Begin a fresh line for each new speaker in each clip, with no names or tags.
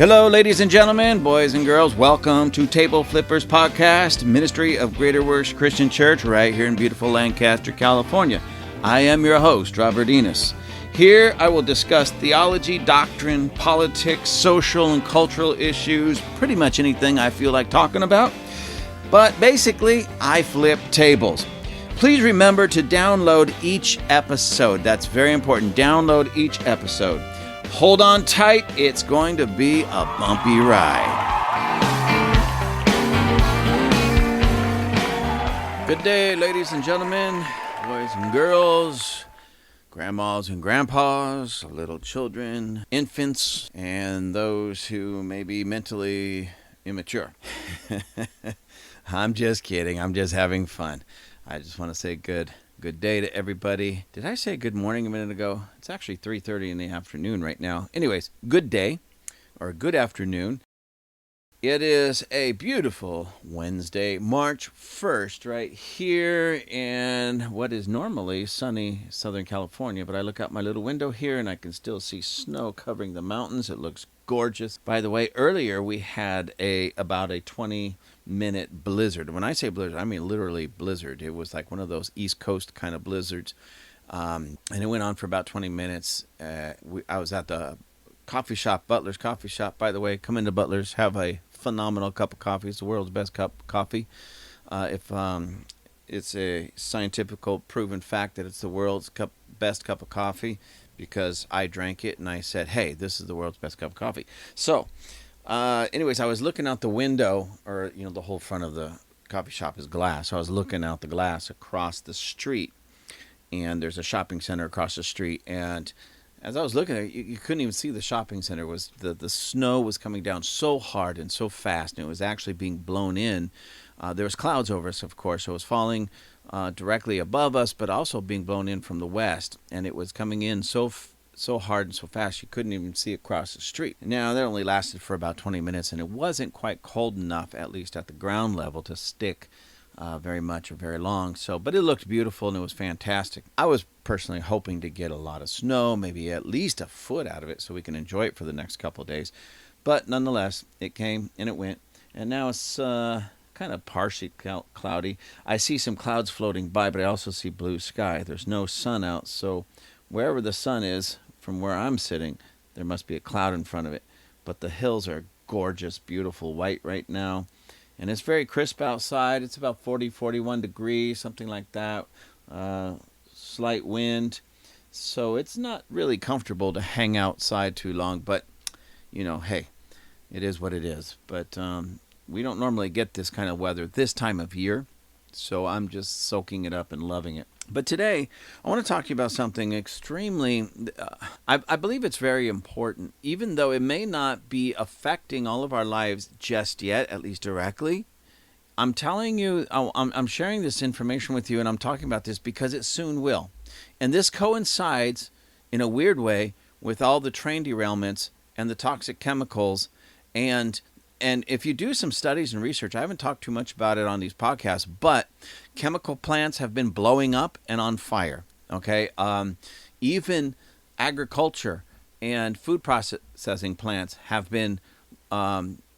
Hello, ladies and gentlemen, boys and girls. Welcome to Table Flippers Podcast, Ministry of Greater Works Christian Church, right here in beautiful Lancaster, California. I am your host, Robert Enos. Here I will discuss theology, doctrine, politics, social and cultural issues, pretty much anything I feel like talking about. But basically, I flip tables. Please remember to download each episode. That's very important. Download each episode. Hold on tight. It's going to be a bumpy ride. Good day, ladies and gentlemen, boys and girls, grandmas and grandpas, little children, infants, and those who may be mentally immature. I'm just kidding. I'm just having fun. I just want to say good day to everybody. Did I say good morning a minute ago? It's actually 3:30 in the afternoon right now. Anyways, good day or good afternoon. It is a beautiful Wednesday, March 1st, right here in what is normally sunny Southern California. But I look out my little window here and I can still see snow covering the mountains. It looks gorgeous. By the way, earlier we had about a 20-minute blizzard. When I say blizzard, I mean literally blizzard. It was like one of those East Coast kind of blizzards. And it went on for about 20 minutes. I was at the coffee shop, Butler's Coffee Shop. By the way, come into Butler's, have a phenomenal cup of coffee. It's the world's best cup of coffee. If it's a scientific proven fact that it's the world's best cup of coffee, because I drank it and I said, hey, this is the world's best cup of coffee. So, anyways, I was looking out the window, or, the whole front of the coffee shop is glass. So I was looking out the glass across the street, and there's a shopping center across the street. And as I was looking at it, you couldn't even see the shopping center. The snow was coming down so hard and so fast, and it was actually being blown in. There was clouds over us, of course, so it was falling directly above us, but also being blown in from the west, and it was coming in so hard and so fast you couldn't even see across the street. Now, that only lasted for about 20 minutes, and it wasn't quite cold enough, at least at the ground level, to stick very much or very long. But it looked beautiful and it was fantastic. I was personally hoping to get a lot of snow, maybe at least a foot out of it, so we can enjoy it for the next couple of days. But nonetheless, it came and it went, and now it's kind of partially cloudy. I see some clouds floating by, but I also see blue sky. There's no sun out, so wherever the sun is, from where I'm sitting, there must be a cloud in front of it. But the hills are gorgeous, beautiful white right now. And it's very crisp outside. It's about 40, 41 degrees, something like that. Slight wind. So it's not really comfortable to hang outside too long. But, hey, it is what it is. But we don't normally get this kind of weather this time of year. So I'm just soaking it up and loving it. But today, I want to talk to you about something extremely, I believe it's very important, even though it may not be affecting all of our lives just yet, at least directly. I'm telling you, I'm sharing this information with you, and I'm talking about this because it soon will. And this coincides, in a weird way, with all the train derailments and the toxic chemicals. And if you do some studies and research, I haven't talked too much about it on these podcasts, but chemical plants have been blowing up and on fire, okay? Even agriculture and food processing plants have been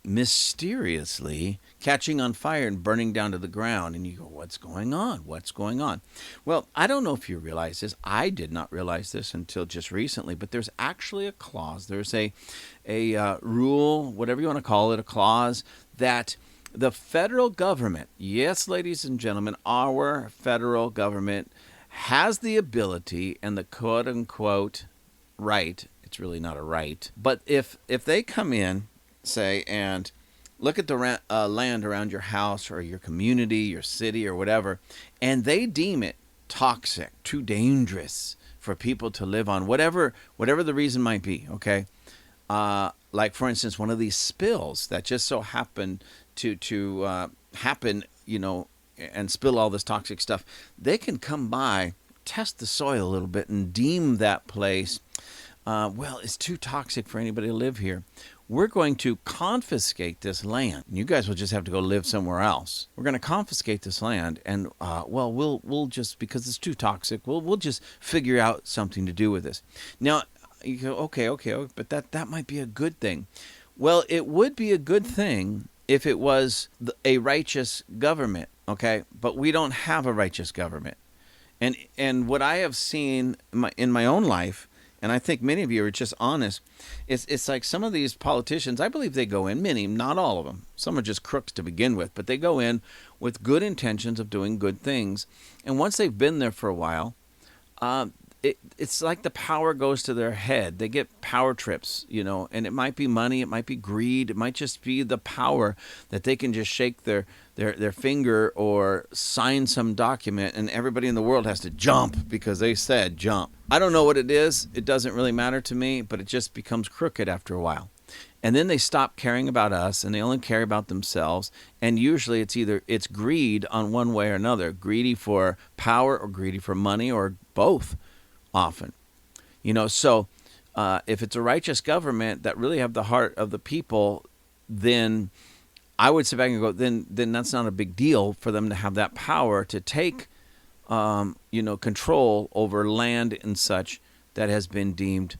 mysteriously catching on fire and burning down to the ground. And you go, what's going on? What's going on? Well, I don't know if you realize this. I did not realize this until just recently, but there's actually a clause. There's a rule, whatever you want to call it, a clause that the federal government, yes, ladies and gentlemen, our federal government has the ability and the quote-unquote right, it's really not a right, but if they come in, say, and look at the land around your house or your community, your city or whatever, and they deem it toxic, too dangerous for people to live on, whatever the reason might be, okay? Like, for instance, one of these spills that just so happened to happen, and spill all this toxic stuff, they can come by, test the soil a little bit, and deem that place, it's too toxic for anybody to live here. We're going to confiscate this land. You guys will just have to go live somewhere else. We're going to confiscate this land, and we'll just, because it's too toxic, we'll just figure out something to do with this. Now, you go, okay, but that might be a good thing. Well, it would be a good thing if it was a righteous government, okay? But we don't have a righteous government. And what I have seen in my own life, and I think many of you are just honest, it's like some of these politicians, I believe they go in, many, not all of them. Some are just crooks to begin with, but they go in with good intentions of doing good things. And once they've been there for a while, uh, it's like the power goes to their head. They get power trips, and it might be money, it might be greed, it might just be the power that they can just shake their finger or sign some document, and everybody in the world has to jump because they said jump. I don't know what it is. It doesn't really matter to me, but it just becomes crooked after a while. And then they stop caring about us and they only care about themselves. And usually it's greed on one way or another, greedy for power or greedy for money or both often. So if it's a righteous government that really have the heart of the people, then I would sit back and go, then that's not a big deal for them to have that power to take, control over land and such that has been deemed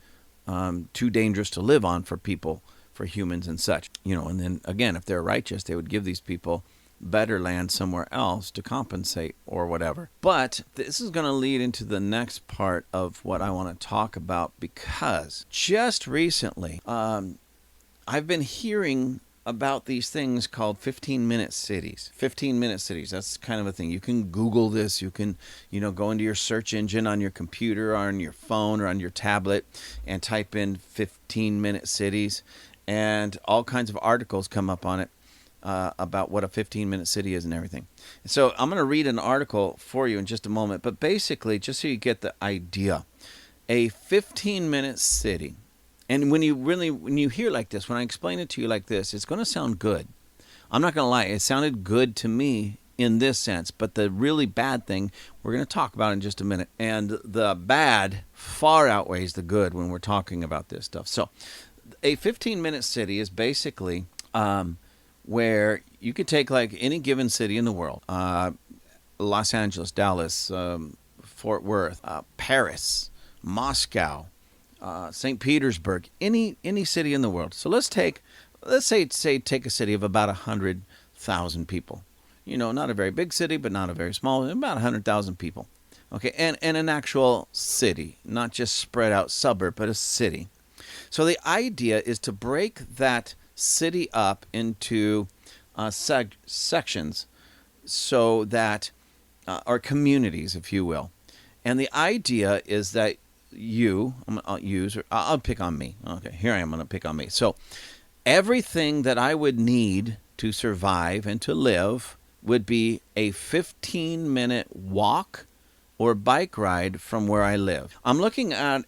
too dangerous to live on for people, for humans and such. And then again, if they're righteous, they would give these people better land somewhere else to compensate or whatever. But this is going to lead into the next part of what I want to talk about, because just recently I've been hearing about these things called 15-minute cities. 15-minute cities, that's kind of a thing. You can Google this. You can, go into your search engine on your computer or on your phone or on your tablet and type in 15-minute cities, and all kinds of articles come up on it about what a 15-minute city is and everything. So I'm going to read an article for you in just a moment, but basically, just so you get the idea, a 15-minute city. And when you hear like this, when I explain it to you like this, it's going to sound good. I'm not going to lie. It sounded good to me in this sense, but the really bad thing we're going to talk about in just a minute. And the bad far outweighs the good when we're talking about this stuff. So a 15-minute city is basically where you could take like any given city in the world, Los Angeles, Dallas, Fort Worth, Paris, Moscow, St. Petersburg, any city in the world. So let's take a city of about 100,000 people. Not a very big city, but not a very small, about 100,000 people. Okay, and an actual city, not just spread out suburb, but a city. So the idea is to break that city up into sections, so that, or communities, if you will. And the idea is that I'll pick on me. Okay, here I am going to pick on me. So everything that I would need to survive and to live would be a 15-minute walk or bike ride from where I live. I'm looking at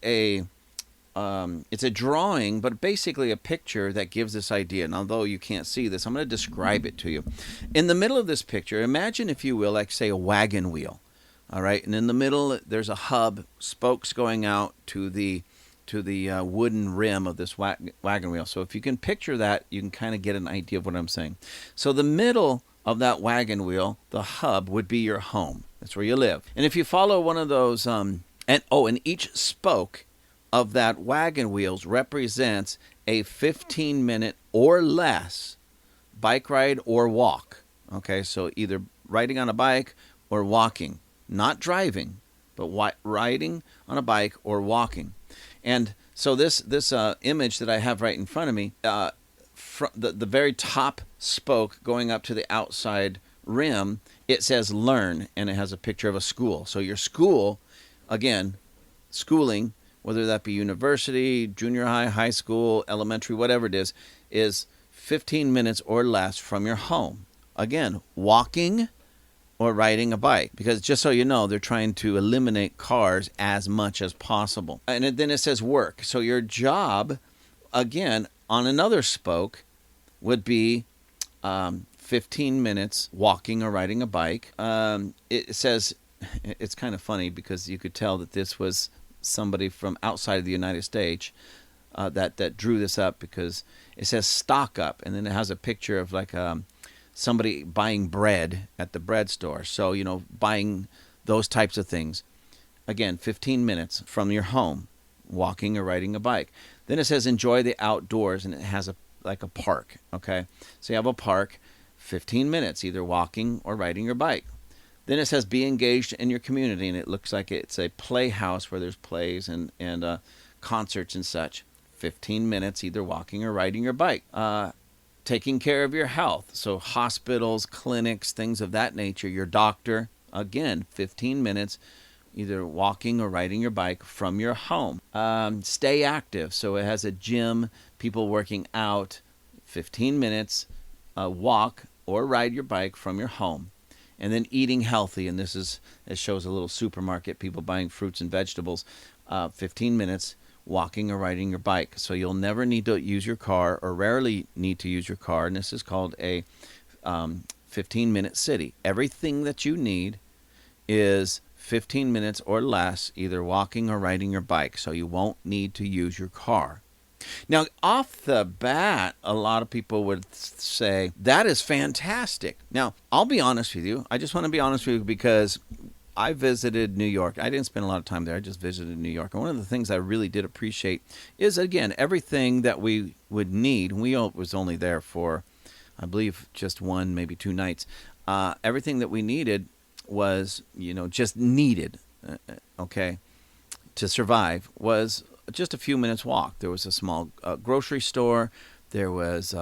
it's a drawing, but basically a picture that gives this idea. And although you can't see this, I'm going to describe it to you. In the middle of this picture, imagine, if you will, like say a wagon wheel. All right, and in the middle there's a hub, spokes going out to the wooden rim of this wagon wheel. So if you can picture that, you can kind of get an idea of what I'm saying. So the middle of that wagon wheel, the hub, would be your home. That's where you live. And if you follow one of those, and each spoke of that wagon wheels represents a 15-minute or less bike ride or walk. Okay, so either riding on a bike or walking. Not driving, but riding on a bike or walking. And so this image that I have right in front of me, the very top spoke going up to the outside rim, it says learn, and it has a picture of a school. So your school, again, schooling, whether that be university, junior high, high school, elementary, whatever it is 15 minutes or less from your home. Again, walking or riding a bike, because just so you know, they're trying to eliminate cars as much as possible. And then it says work. So your job, again, on another spoke, would be 15 minutes walking or riding a bike. It says, it's kind of funny because you could tell that this was somebody from outside of the United States that drew this up, because it says stock up, and then it has a picture of like somebody buying bread at the bread store. So, buying those types of things. Again, 15 minutes from your home, walking or riding a bike. Then it says enjoy the outdoors, and it has like a park, okay? So you have a park, 15 minutes, either walking or riding your bike. Then it says be engaged in your community, and it looks like it's a playhouse where there's plays and concerts and such. 15 minutes, either walking or riding your bike. Taking care of your health, so hospitals, clinics, things of that nature. Your doctor, again, 15 minutes, either walking or riding your bike from your home. Stay active, so it has a gym, people working out, 15 minutes, walk or ride your bike from your home. And then eating healthy, and it shows a little supermarket, people buying fruits and vegetables, 15 minutes, walking or riding your bike. So you'll never need to use your car, or rarely need to use your car, and this is called a 15-minute city. Everything that you need is 15 minutes or less, either walking or riding your bike, so you won't need to use your car. Now, off the bat, a lot of people would say, that is fantastic. Now, I'll be honest with you. I just want to be honest with you because I visited New York. I didn't spend a lot of time there. I just visited New York. And one of the things I really did appreciate is, again, everything that we would need. We was only there for, I believe, just 1, maybe 2 nights. Everything that we needed was, just needed, okay, to survive was just a few minutes walk. There was a small grocery store. There was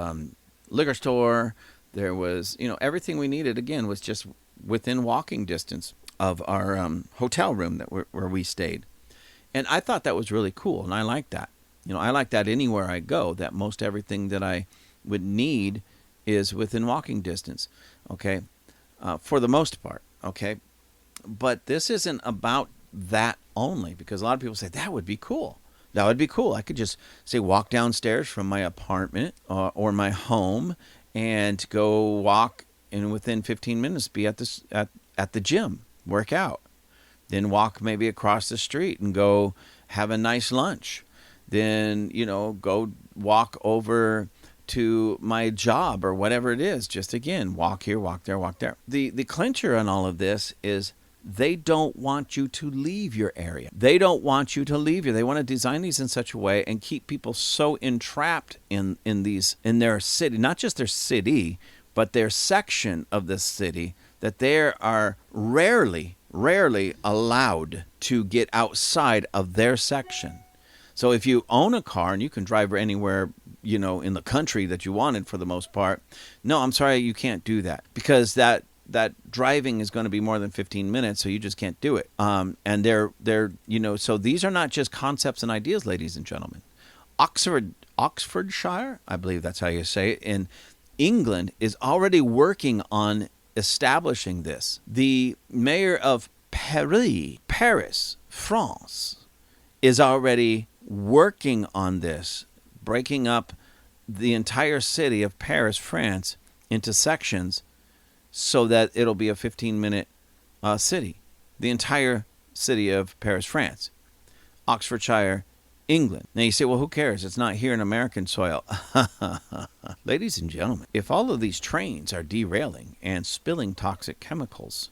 liquor store. There was, everything we needed, again, was just within walking distance of our hotel room where we stayed. And I thought that was really cool, and I like that. I like that anywhere I go, that most everything that I would need is within walking distance, okay, for the most part, okay? But this isn't about that only, because a lot of people say, that would be cool. That would be cool. I could just, say, walk downstairs from my apartment or my home and go walk, and within 15 minutes be at the gym, work out. Then walk maybe across the street and go have a nice lunch. Then, go walk over to my job or whatever it is. Just, again, walk here, walk there, walk there. The clincher on all of this is they don't want you to leave your area. They don't want you to leave you. They want to design these in such a way and keep people so entrapped in their city, not just their city, but their section of the city, that they are rarely allowed to get outside of their section. So if you own a car and you can drive anywhere, in the country that you wanted for the most part, no, I'm sorry, you can't do that, because that driving is going to be more than 15 minutes, so you just can't do it. And they're so these are not just concepts and ideas, ladies and gentlemen. Oxfordshire, I believe that's how you say it, in England, is already working on establishing this. The mayor of Paris, France, is already working on this, breaking up the entire city of Paris, France, into sections so that it'll be a 15-minute city. The entire city of Paris, France. Oxfordshire, England. Now you say, well, who cares? It's not here in American soil. Ladies and gentlemen, if all of these trains are derailing and spilling toxic chemicals,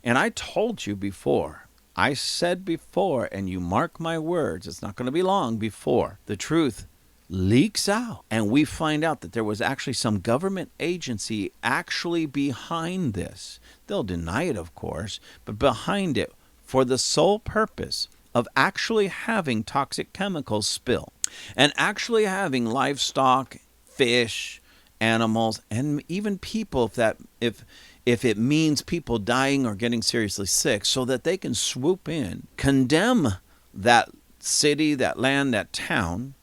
and I told you before, I said before, and you mark my words, it's not going to be long before the truth leaks out and we find out that there was actually some government agency actually behind this. They'll deny it, of course, but behind it for the sole purpose of actually having toxic chemicals spill and actually having livestock, fish, animals, and even people, if it means people dying or getting seriously sick, so that they can swoop in, condemn that city, that land, that town,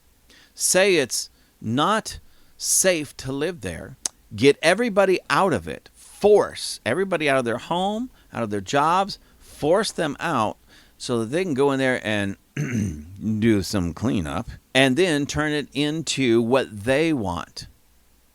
say it's not safe to live there, get everybody out of it, force everybody out of their home, out of their jobs, force them out so that they can go in there and do some cleanup, and then turn it into what they want,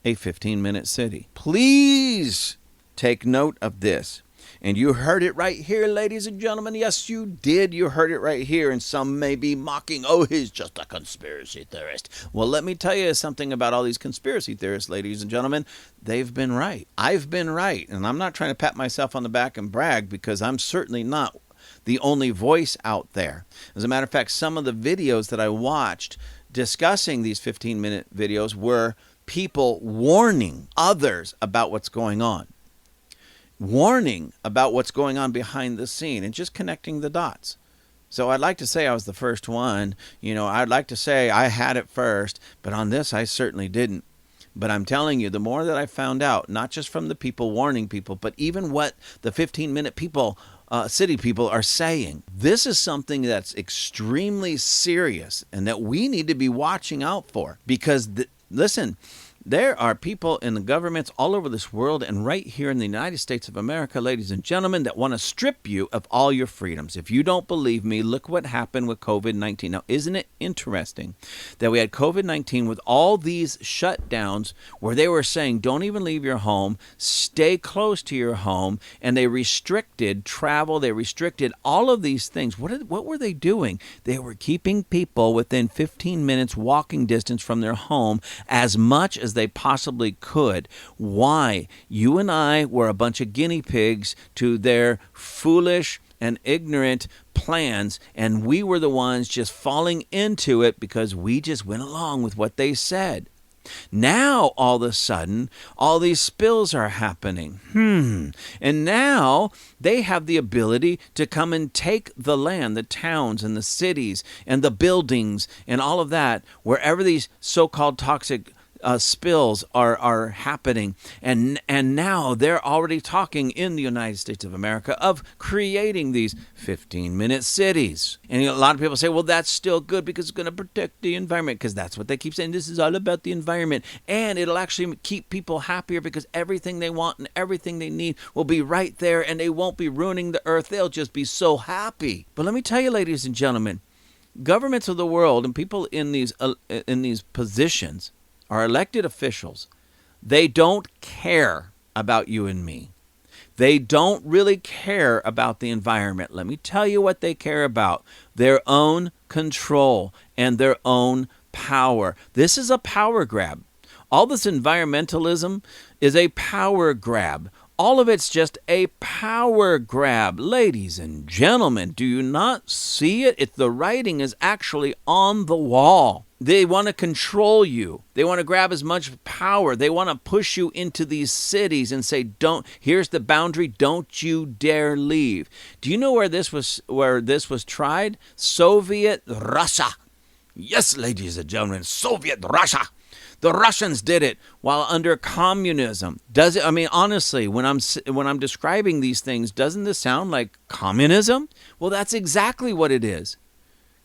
a 15-minute city. Please take note of this. And you heard it right here, ladies and gentlemen. Yes, you did. You heard it right here. And some may be mocking, oh, he's just a conspiracy theorist. Well, let me tell you something about all these conspiracy theorists, ladies and gentlemen. They've been right. I've been right. And I'm not trying to pat myself on the back and brag, because I'm certainly not the only voice out there. As a matter of fact, some of the videos that I watched discussing these 15-minute videos were people warning others about what's going on, warning about what's going on behind the scene, and just connecting the dots. So I'd like to say I was the first one. I'd like to say I had it first, but on this I certainly didn't. But I'm telling you, the more that I found out, not just from the people warning people, but even what the 15-minute people, city people are saying, this is something that's extremely serious and that we need to be watching out for. Because, listen, there are people in the governments all over this world and right here in the United States of America, ladies and gentlemen, that want to strip you of all your freedoms. If you don't believe me, look what happened with COVID-19. Now, isn't it interesting that we had COVID-19 with all these shutdowns where they were saying, don't even leave your home, stay close to your home, and they restricted travel, they restricted all of these things. What were they doing? They were keeping people within 15 minutes walking distance from their home as much as they possibly could. Why? You and I were a bunch of guinea pigs to their foolish and ignorant plans, and we were the ones just falling into it because we just went along with what they said. Now, all of a sudden, all these spills are happening. And now they have the ability to come and take the land, the towns and the cities and the buildings and all of that, wherever these so-called toxic spills are happening, and now they're already talking in the United States of America of creating these 15-minute cities. And a lot of people say, well, that's still good because it's going to protect the environment, because that's what they keep saying. This is all about the environment, and it'll actually keep people happier because everything they want and everything they need will be right there, and they won't be ruining the earth. They'll just be so happy. But let me tell you, ladies and gentlemen, governments of the world and people in these positions are elected officials. They don't care about you and me. They don't really care about the environment. Let me tell you what they care about: their own control and their own power. This is a power grab. All this environmentalism is a power grab. All of it's just a power grab. Ladies and gentlemen, do you not see it? The writing is actually on the wall. They want to control you. They want to grab as much power. They want to push you into these cities and say, here's the boundary, don't you dare leave. Do you know where this was tried? Soviet Russia. Yes, ladies and gentlemen, Soviet Russia. The Russians did it while under communism. Does it? I mean, honestly, when I'm describing these things, doesn't this sound like communism? Well, that's exactly what it is.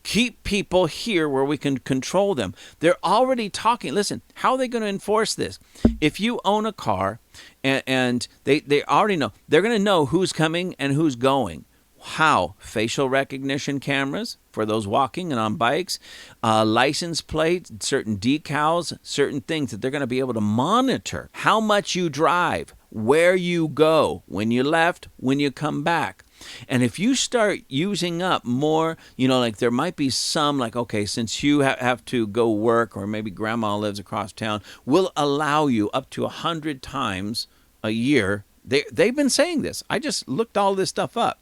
Keep people here where we can control them. They're already talking. Listen, how are they going to enforce this? If you own a car and they already know, they're going to know who's coming and who's going. How? Facial recognition cameras for those walking and on bikes, license plates, certain decals, certain things that they're going to be able to monitor. How much you drive, where you go, when you left, when you come back. And if you start using up more, like there might be some, like, okay, since you have to go work, or maybe grandma lives across town, we'll allow you up to 100 times a year. They've been saying this. I just looked all this stuff up.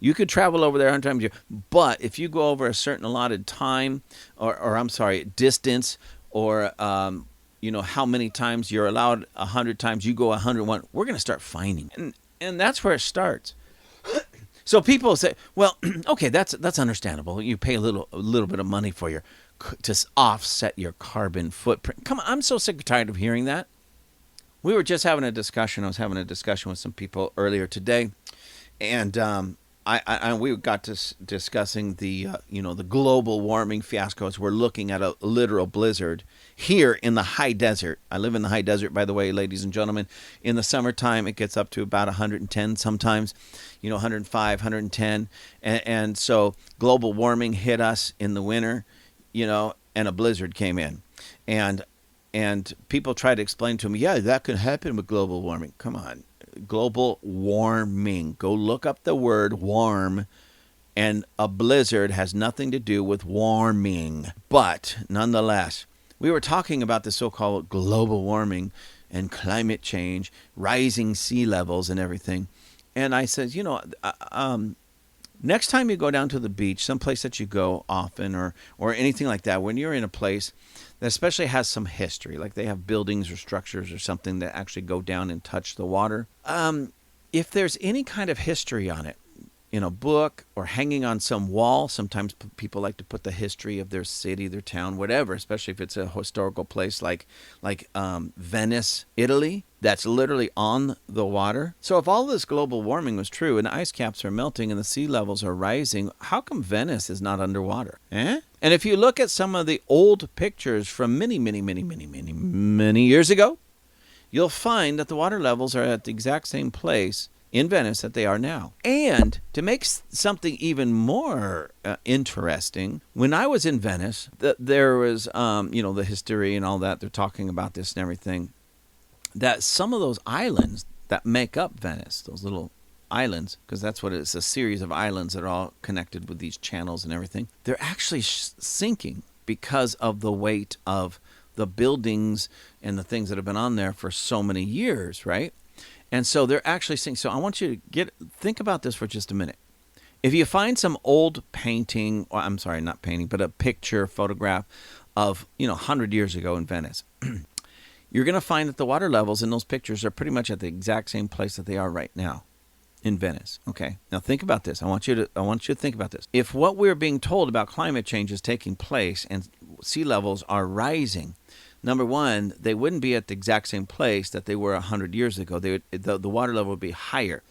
You could travel over there 100 times a year, but if you go over a certain allotted time, distance, or how many times you're allowed 100 times, you go 101, we're going to start fining. And that's where it starts. So people say, well, okay, that's understandable. You pay a little bit of money to offset your carbon footprint. Come on, I'm so sick and tired of hearing that. We were just having a discussion. I was having a discussion with some people earlier today, and we got to discussing the global warming fiascos. We're looking at a literal blizzard here in the high desert. I live in the high desert, by the way, ladies and gentlemen. In the summertime, it gets up to about 110 sometimes, 105, 110. And so global warming hit us in the winter, and a blizzard came in. And people try to explain to me, yeah, that could happen with global warming. Come on. Global warming. Go look up the word warm, and a blizzard has nothing to do with warming. But nonetheless, we were talking about the so-called global warming and climate change, rising sea levels and everything. And I said, next time you go down to the beach, someplace that you go often or anything like that, when you're in a place that especially has some history, like they have buildings or structures or something that actually go down and touch the water, if there's any kind of history on it, in a book or hanging on some wall. Sometimes people like to put the history of their city, their town, whatever, especially if it's a historical place like Venice, Italy, that's literally on the water. So if all this global warming was true and the ice caps are melting and the sea levels are rising, how come Venice is not underwater? Eh? And if you look at some of the old pictures from many years ago, you'll find that the water levels are at the exact same place in Venice that they are now. And to make something even more interesting, when I was in Venice, there was, the history and all that. They're talking about this and everything. That some of those islands that make up Venice, those little islands, because that's what it's a series of islands that are all connected with these channels and everything, they're actually sinking because of the weight of the buildings and the things that have been on there for so many years, right? And so they're actually sinking. So I want you to think about this for just a minute. If you find some old painting, or I'm sorry, not painting, but a picture, photograph of, 100 years ago in Venice, you're going to find that the water levels in those pictures are pretty much at the exact same place that they are right now in Venice. Okay. Now think about this. I want you to think about this. If what we're being told about climate change is taking place and sea levels are rising, number one, they wouldn't be at the exact same place that they were 100 years ago. The water level would be higher.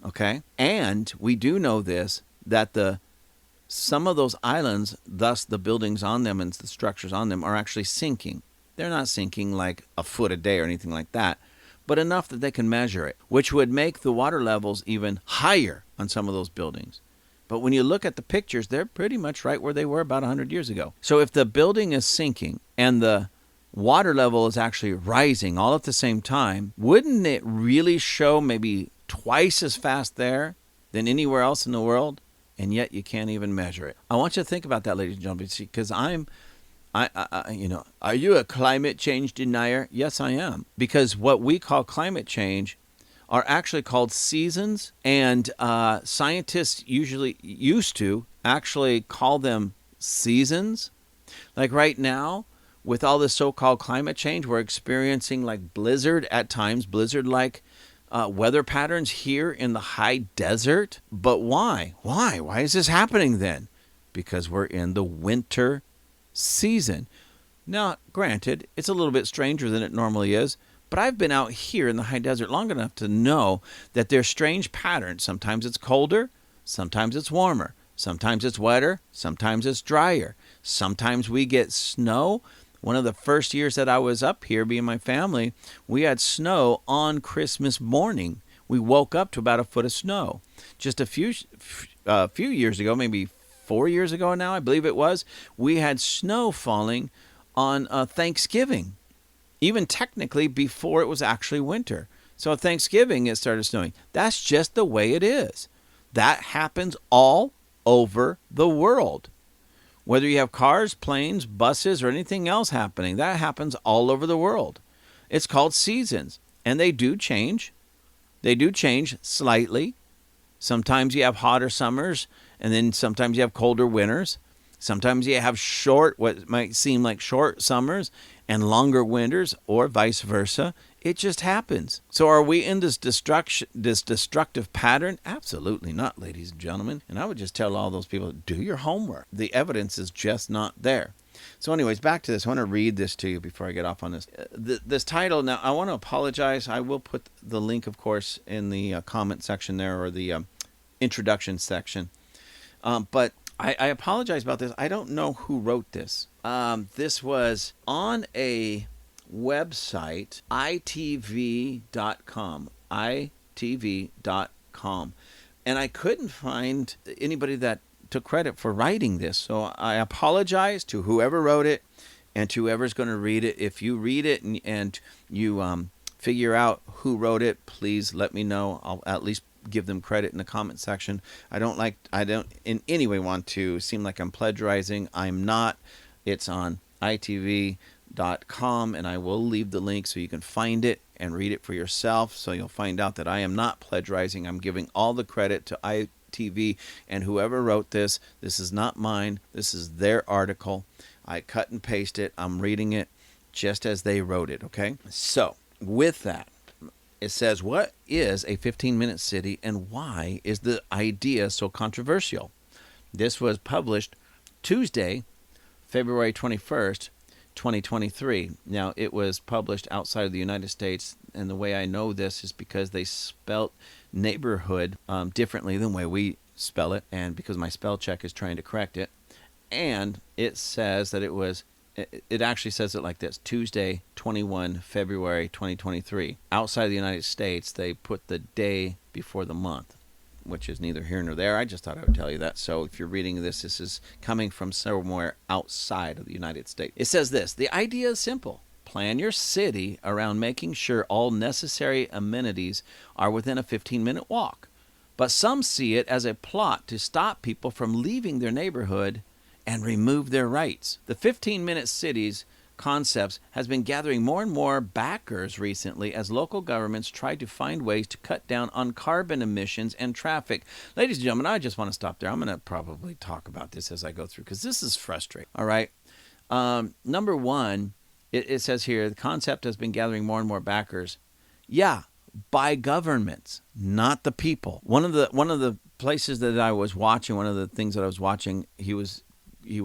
Okay? And we do know this, that some of those islands, thus the buildings on them and the structures on them, are actually sinking. They're not sinking like a foot a day or anything like that, but enough that they can measure it, which would make the water levels even higher on some of those buildings. But when you look at the pictures, they're pretty much right where they were about 100 years ago. So if the building is sinking and the water level is actually rising all at the same time, wouldn't it really show maybe twice as fast there than anywhere else in the world? And yet you can't even measure it. I want you to think about that, ladies and gentlemen, because are you a climate change denier? Yes, I am. Because what we call climate change are actually called seasons, and scientists used to actually call them seasons. Like right now, with all this so-called climate change, we're experiencing like blizzard-like weather patterns here in the high desert. But why? Why is this happening then? Because we're in the winter season. Now, granted, it's a little bit stranger than it normally is, but I've been out here in the high desert long enough to know that there's strange patterns. Sometimes it's colder, sometimes it's warmer, sometimes it's wetter, sometimes it's drier. Sometimes we get snow. One of the first years that I was up here, me and my family, we had snow on Christmas morning. We woke up to about a foot of snow. Just a few years ago, maybe 4 years ago now, I believe it was, we had snow falling on Thanksgiving, even technically before it was actually winter. So Thanksgiving, it started snowing. That's just the way it is. That happens all over the world. Whether you have cars, planes, buses, or anything else happening, that happens all over the world. It's called seasons, and they do change. They do change slightly. Sometimes you have hotter summers, and then sometimes you have colder winters. Sometimes you have what might seem like short summers and longer winters, or vice versa. It just happens. So are we in this destructive pattern? Absolutely not, ladies and gentlemen. And I would just tell all those people, do your homework. The evidence is just not there. So anyways, back to this. I want to read this to you before I get off on this. This title, now I want to apologize. I will put the link, of course, in the comment section there, or the introduction section. But I apologize about this. I don't know who wrote this. This was on a website, itv.com, itv.com. And I couldn't find anybody that took credit for writing this. So I apologize to whoever wrote it and to whoever's going to read it. If you read it and you figure out who wrote it, please let me know. I'll at least give them credit in the comment section. I don't in any way want to seem like I'm plagiarizing. I'm not. It's on itv.com, and I will leave the link so you can find it and read it for yourself. So you'll find out that I am not plagiarizing. I'm giving all the credit to TV. And whoever wrote this is not mine. This is their article. I cut and paste it. I'm reading it just as they wrote it, okay? So, with that, it says, what is a 15-minute city and why is the idea so controversial? This was published Tuesday, February 21st, 2023. Now, it was published outside of the United States, and the way I know this is because they spelt neighborhood differently than the way we spell it, and because my spell check is trying to correct it. And it says that it actually says it like this: Tuesday, 21 February 2023. Outside of the United States, they put the day before the month, which is neither here nor there. I just thought I would tell you that. So if you're reading this, this is coming from somewhere outside of the United States. It says this: the idea is simple. Plan your city around making sure all necessary amenities are within a 15-minute walk. But some see it as a plot to stop people from leaving their neighborhood and remove their rights. The 15-minute cities concepts has been gathering more and more backers recently as local governments try to find ways to cut down on carbon emissions and traffic. Ladies and gentlemen, I just want to stop there. I'm going to probably talk about this as I go through because this is frustrating. All right. Number one, it says here, the concept has been gathering more and more backers. Yeah, by governments, not the people. One of the places that I was watching, one of the things that I was watching, he was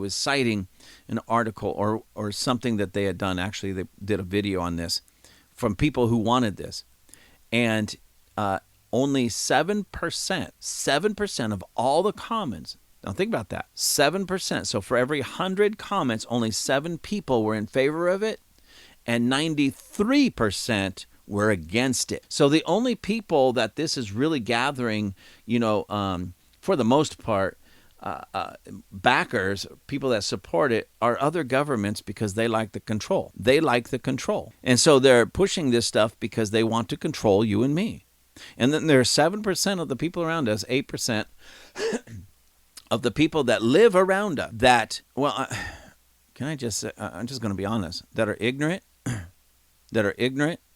citing an article or something that they had done. Actually, they did a video on this from people who wanted this. And only 7% of all the comments, now think about that, 7%. So for every 100 comments, only 7 people were in favor of it, and 93% were against it. So the only people that this is really gathering, for the most part, backers, people that support it, are other governments because they like the control. They like the control. And so they're pushing this stuff because they want to control you and me. And then there's 7% of the people around us, 8% of the people that live around us that, can I just say, I'm just going to be honest, that are ignorant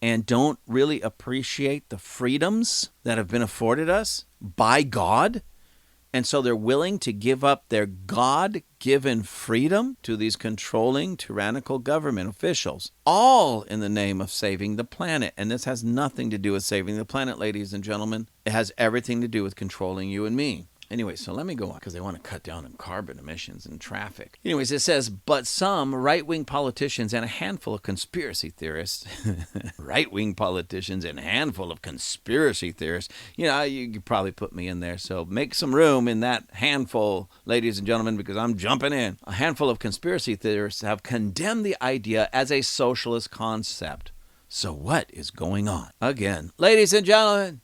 and don't really appreciate the freedoms that have been afforded us by God. And so they're willing to give up their God-given freedom to these controlling, tyrannical government officials, all in the name of saving the planet. And this has nothing to do with saving the planet, ladies and gentlemen. It has everything to do with controlling you and me. Anyway, so let me go on because they want to cut down on carbon emissions and traffic. Anyways, it says, but some right-wing politicians and a handful of conspiracy theorists, right-wing politicians and a handful of conspiracy theorists, you could probably put me in there. So make some room in that handful, ladies and gentlemen, because I'm jumping in. A handful of conspiracy theorists have condemned the idea as a socialist concept. So what is going on? Again, ladies and gentlemen,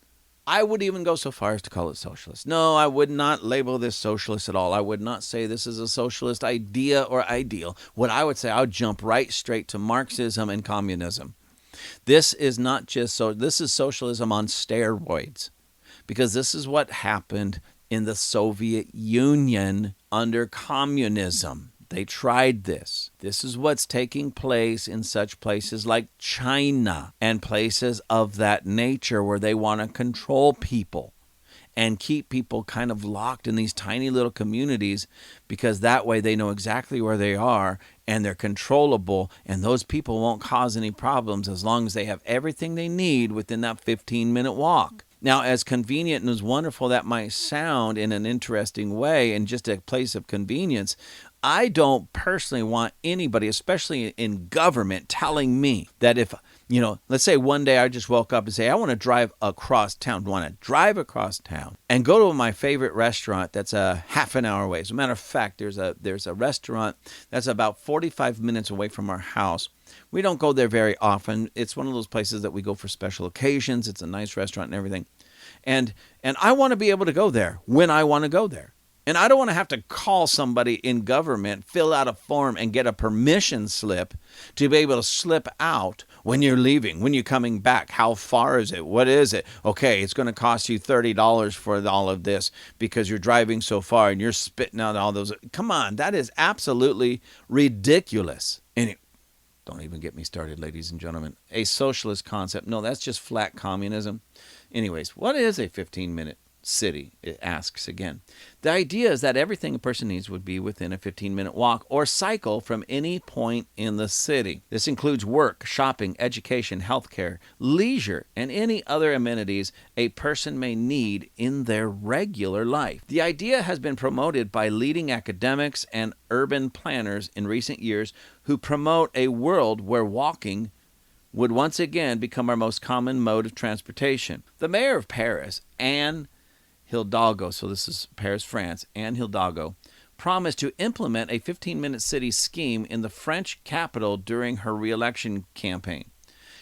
I would even go so far as to call it socialist. No, I would not label this socialist at all. I would not say this is a socialist idea or ideal. What I would say, I would jump right straight to Marxism and communism. This is not just this is socialism on steroids, because this is what happened in the Soviet Union under communism. They tried this. This is what's taking place in such places like China and places of that nature where they want to control people and keep people kind of locked in these tiny little communities, because that way they know exactly where they are and they're controllable, and those people won't cause any problems as long as they have everything they need within that 15-minute walk. Now, as convenient and as wonderful that might sound in an interesting way and just a place of convenience, I don't personally want anybody, especially in government, telling me that if, let's say one day I just woke up and say, I want to drive across town, and go to my favorite restaurant that's a half an hour away. As a matter of fact, there's a restaurant that's about 45 minutes away from our house. We don't go there very often. It's one of those places that we go for special occasions. It's a nice restaurant and everything. And I want to be able to go there when I want to go there. And I don't want to have to call somebody in government, fill out a form, and get a permission slip to be able to slip out when you're leaving, when you're coming back. How far is it? What is it? Okay, it's going to cost you $30 for all of this because you're driving so far and you're spitting out all those. Come on, that is absolutely ridiculous. Anyway, don't even get me started, ladies and gentlemen. A socialist concept. No, that's just flat communism. Anyways, what is a 15-minute city, it asks again. The idea is that everything a person needs would be within a 15-minute walk or cycle from any point in the city. This includes work, shopping, education, healthcare, leisure, and any other amenities a person may need in their regular life. The idea has been promoted by leading academics and urban planners in recent years who promote a world where walking would once again become our most common mode of transportation. The mayor of Paris, Anne Hidalgo, so this is Paris, France, Anne Hidalgo, promised to implement a 15-minute city scheme in the French capital during her re-election campaign.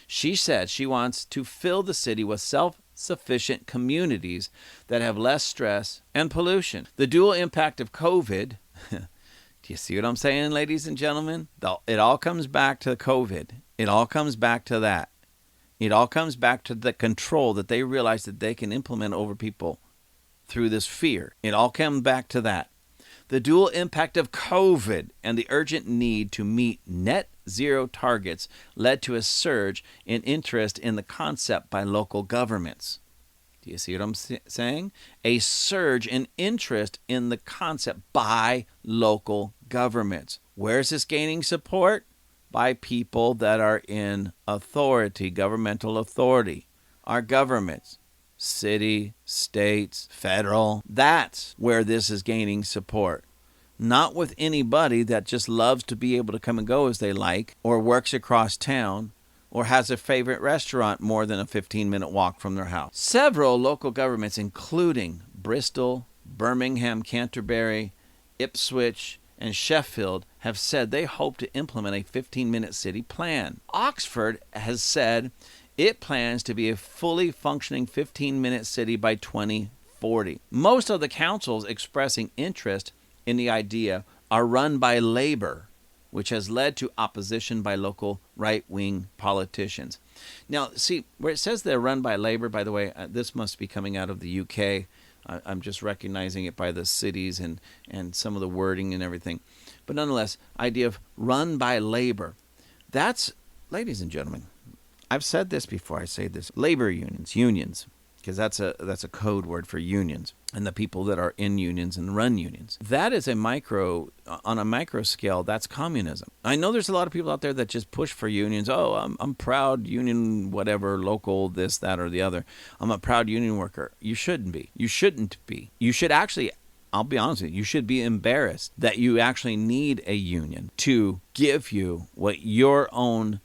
She said she wants to fill the city with self-sufficient communities that have less stress and pollution. The dual impact of COVID, do you see what I'm saying, ladies and gentlemen? It all comes back to COVID. It all comes back to that. It all comes back to the control that they realize that they can implement over people through this fear. It all comes back to that. The dual impact of COVID and the urgent need to meet net zero targets led to a surge in interest in the concept by local governments. Do you see what I'm saying? A surge in interest in the concept by local governments. Where is this gaining support? By people that are in authority, governmental authority. Our governments, city, states, federal. That's where this is gaining support. Not with anybody that just loves to be able to come and go as they like, or works across town, or has a favorite restaurant more than a 15-minute walk from their house. Several local governments, including Bristol, Birmingham, Canterbury, Ipswich, and Sheffield, have said they hope to implement a 15-minute city plan. Oxford has said it plans to be a fully functioning 15-minute city by 2040. Most of the councils expressing interest in the idea are run by Labour, which has led to opposition by local right-wing politicians. Now, see, where it says they're run by Labour, by the way, this must be coming out of the UK. I'm just recognizing it by the cities and some of the wording and everything. But nonetheless, idea of run by Labour. That's, ladies and gentlemen, I've said this before. I say this. Labor unions, because that's a code word for unions and the people that are in unions and run unions. That is on a micro scale, that's communism. I know there's a lot of people out there that just push for unions. Oh, I'm proud union, whatever, local, this, that, or the other. I'm a proud union worker. You shouldn't be. You shouldn't be. You should actually, I'll be honest with you should be embarrassed that you actually need a union to give you what your own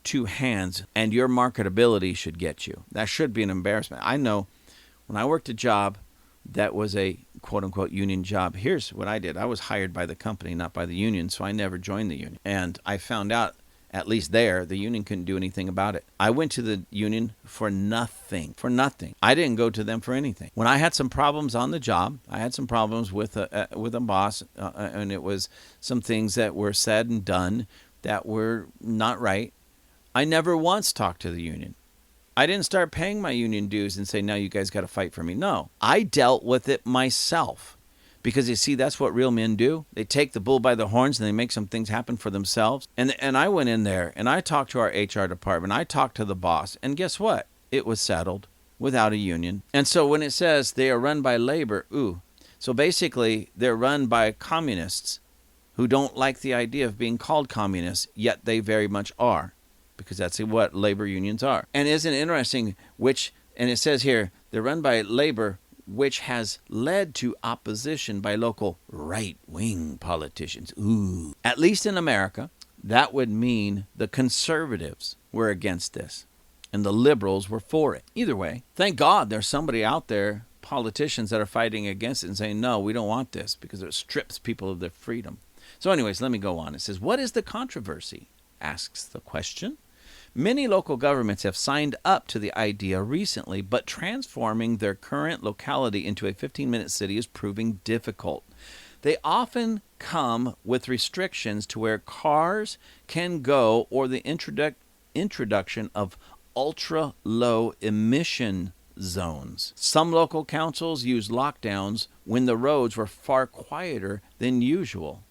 two hands and your marketability should get you. That should be an embarrassment. I know when I worked a job that was a quote-unquote union job, here's what I did. I was hired by the company, not by the union, so I never joined the union. And I found out, at least there, the union couldn't do anything about it. I went to the union for nothing. I didn't go to them for anything. When I had some problems on the job, I had some problems with a boss, and it was some things that were said and done that were not right. I never once talked to the union. I didn't start paying my union dues and say, now you guys got to fight for me. No, I dealt with it myself. Because you see, that's what real men do. They take the bull by the horns and they make some things happen for themselves. And I went in there and I talked to our HR department. I talked to the boss. And guess what? It was settled without a union. And so when it says they are run by labor, so basically they're run by communists who don't like the idea of being called communists, yet they very much are. Because that's what labor unions are. And isn't it interesting, and it says here, they're run by labor, which has led to opposition by local right-wing politicians. At least in America, that would mean the conservatives were against this, and the liberals were for it. Either way, thank God there's somebody out there, politicians that are fighting against it and saying, no, we don't want this, because it strips people of their freedom. So anyways, let me go on. It says, what is the controversy? Asks the question. Many local governments have signed up to the idea recently, but transforming their current locality into a 15-minute city is proving difficult. They often come with restrictions to where cars can go or the introduction of ultra-low emission zones. Some local councils use lockdowns when the roads were far quieter than usual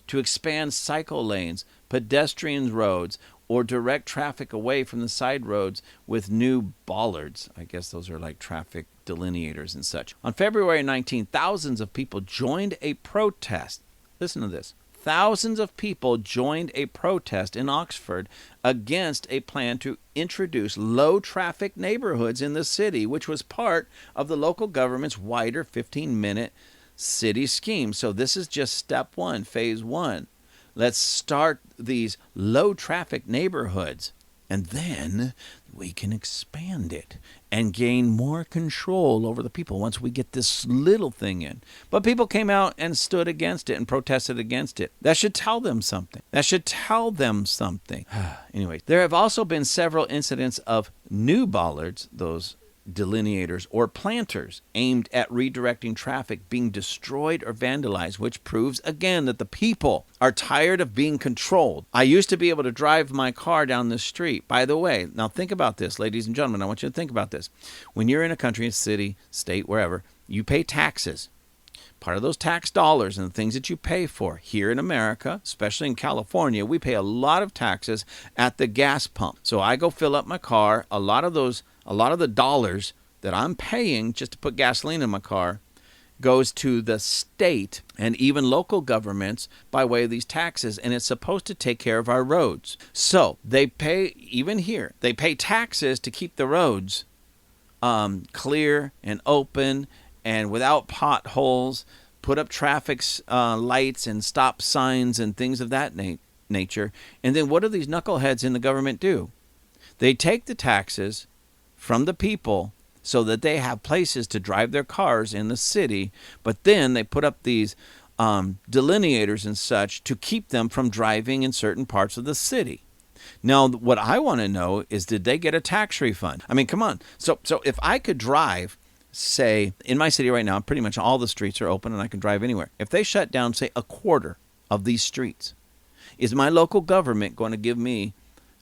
to expand cycle lanes, pedestrian roads, or direct traffic away from the side roads with new bollards. I guess those are like traffic delineators and such. On February 19th, thousands of people joined a protest. Listen to this. Thousands of people joined a protest in Oxford against a plan to introduce low-traffic neighborhoods in the city, which was part of the local government's wider 15-minute city scheme. So this is just step one, phase one. Let's start these low-traffic neighborhoods, and then we can expand it and gain more control over the people once we get this little thing in. But people came out and stood against it and protested against it. That should tell them something. Anyway, there have also been several incidents of new bollards, those delineators or planters aimed at redirecting traffic being destroyed or vandalized, which proves again that the people are tired of being controlled. I used to be able to drive my car down the street. By the way, now think about this, ladies and gentlemen. I want you to think about this. When you're in a country, a city, state, wherever, you pay taxes. Part of those tax dollars and the things that you pay for here in America, especially in California, we pay a lot of taxes at the gas pump. So I go fill up my car. A lot of the dollars that I'm paying just to put gasoline in my car goes to the state and even local governments by way of these taxes, and it's supposed to take care of our roads. So they pay, even here, they pay taxes to keep the roads clear and open and without potholes, put up traffic lights and stop signs and things of that nature. And then what do these knuckleheads in the government do? They take the taxes from the people so that they have places to drive their cars in the city, but then they put up these delineators and such to keep them from driving in certain parts of the city. Now, what I want to know is, did they get a tax refund? I mean, come on. So if I could drive, say, in my city right now, pretty much all the streets are open and I can drive anywhere. If they shut down, say, a quarter of these streets, is my local government going to give me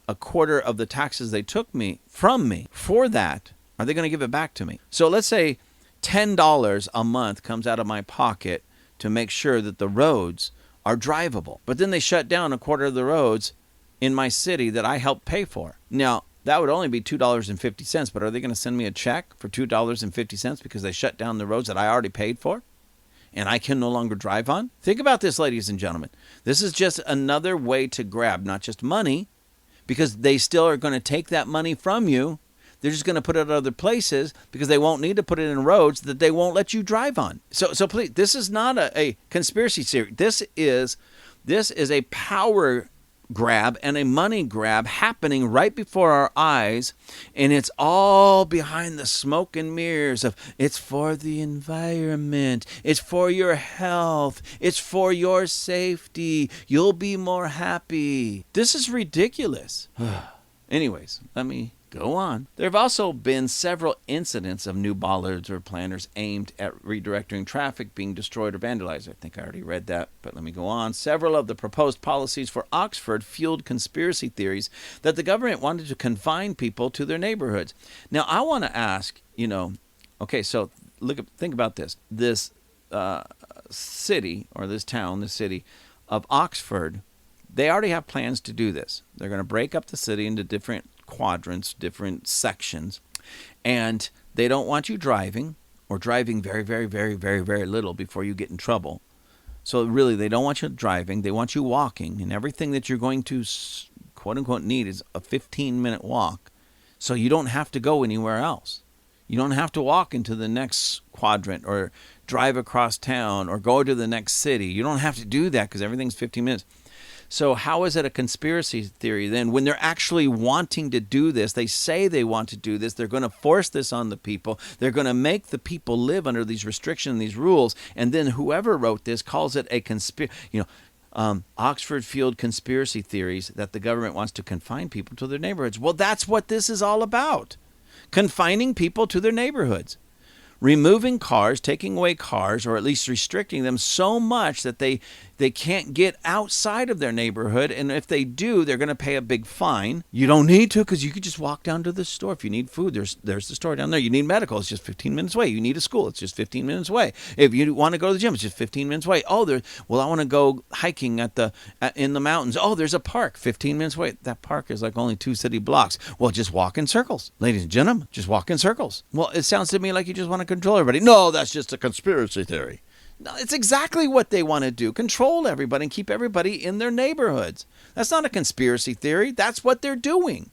a quarter of the taxes they took from me for that? Are they going to give it back to me? So let's say $10 a month comes out of my pocket to make sure that the roads are drivable. But then they shut down a quarter of the roads in my city that I helped pay for. Now, that would only be $2.50, but are they going to send me a check for $2.50 because they shut down the roads that I already paid for and I can no longer drive on? Think about this, ladies and gentlemen. This is just another way to grab not just money, because they still are going to take that money from you. They're just going to put it other places because they won't need to put it in roads that they won't let you drive on. So please, this is not a conspiracy theory. This is a power grab and a money grab happening right before our eyes, and it's all behind the smoke and mirrors of it's for the environment, it's for your health, it's for your safety, you'll be more happy. This is ridiculous. Anyways, let me go on. There have also been several incidents of new bollards or planters aimed at redirecting traffic being destroyed or vandalized. I think I already read that, but let me go on. Several of the proposed policies for Oxford fueled conspiracy theories that the government wanted to confine people to their neighborhoods. Now, I want to ask, okay, so think about this. This city or this town, the city of Oxford, they already have plans to do this. They're going to break up the city into different quadrants, different sections, and they don't want you driving or driving very, very, very, very, very little before you get in trouble. So really, they don't want you driving. They want you walking, and everything that you're going to, quote unquote, need is a 15-minute walk. So you don't have to go anywhere else. You don't have to walk into the next quadrant or drive across town or go to the next city. You don't have to do that because everything's 15 minutes. So how is it a conspiracy theory then when they're actually wanting to do this? They say they want to do this. They're going to force this on the people. They're going to make the people live under these restrictions, these rules. And then whoever wrote this calls it a Oxford fueled conspiracy theories that the government wants to confine people to their neighborhoods. Well, that's what this is all about. Confining people to their neighborhoods. Removing cars, taking away cars, or at least restricting them so much that they They can't get outside of their neighborhood, and if they do, they're going to pay a big fine. You don't need to, because you could just walk down to the store. If you need food, there's the store down there. You need medical, it's just 15 minutes away. You need a school, it's just 15 minutes away. If you want to go to the gym, it's just 15 minutes away. I want to go hiking in the mountains. Oh, there's a park 15 minutes away. That park is like only 2 city blocks. Well, just walk in circles. Ladies and gentlemen, just walk in circles. Well, it sounds to me like you just want to control everybody. No, that's just a conspiracy theory. No, it's exactly what they want to do. Control everybody and keep everybody in their neighborhoods. That's not a conspiracy theory. That's what they're doing.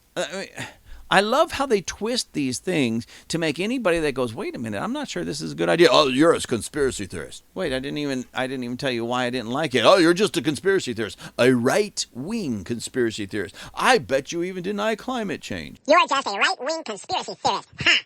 I love how they twist these things to make anybody that goes, wait a minute, I'm not sure this is a good idea. Oh, you're a conspiracy theorist. Wait, I didn't even tell you why I didn't like it. Oh, you're just a conspiracy theorist. A right-wing conspiracy theorist. I bet you even deny climate change.
You're just a right-wing conspiracy theorist. Ha!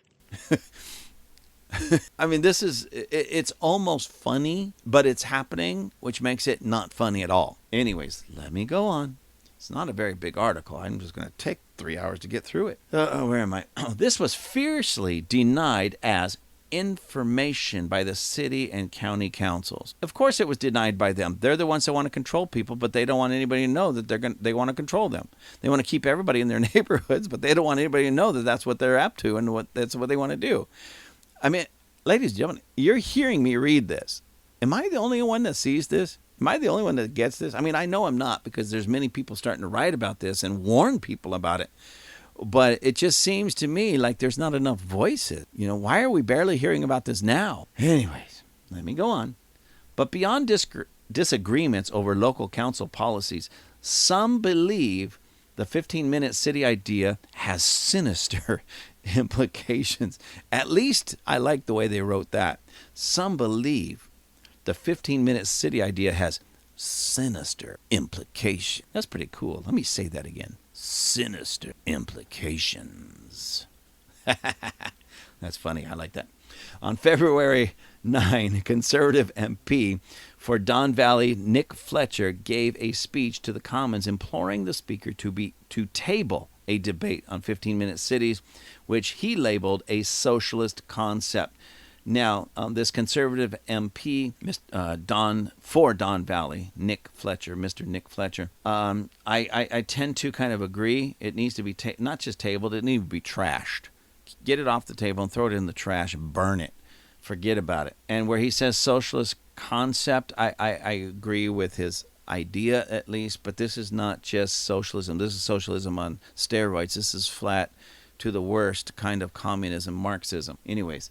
I mean, it's almost funny, but it's happening, which makes it not funny at all. Anyways, let me go on. It's not a very big article. I'm just going to take 3 hours to get through it. Where am I? This was fiercely denied as information by the city and county councils. Of course it was denied by them. They're the ones that want to control people, but they don't want anybody to know that they want to control them. They want to keep everybody in their neighborhoods, but they don't want anybody to know that that's what they're up to and that's what they want to do. I mean, ladies and gentlemen, you're hearing me read this. Am I the only one that sees this? Am I the only one that gets this? I mean, I know I'm not, because there's many people starting to write about this and warn people about it. But it just seems to me like there's not enough voices. Why are we barely hearing about this now? Anyways, let me go on. But beyond disagreements over local council policies, some believe the 15-minute city idea has sinister implications. At least I like the way they wrote that. Some believe the 15-minute city idea has sinister implications. That's pretty cool. Let me say that again. Sinister implications. That's funny. I like that. On February 9, conservative MP for Don Valley, Nick Fletcher, gave a speech to the Commons imploring the speaker to table a debate on 15-minute cities, which he labeled a socialist concept. Now, this conservative MP, for Don Valley, Nick Fletcher, Mr. Nick Fletcher, I tend to kind of agree. It needs to be not just tabled, it needs to be trashed. Get it off the table and throw it in the trash and burn it. Forget about it. And where he says socialist concept, I agree with his idea at least, but this is not just socialism. This is socialism on steroids. This is flat to the worst kind of communism, Marxism. Anyways,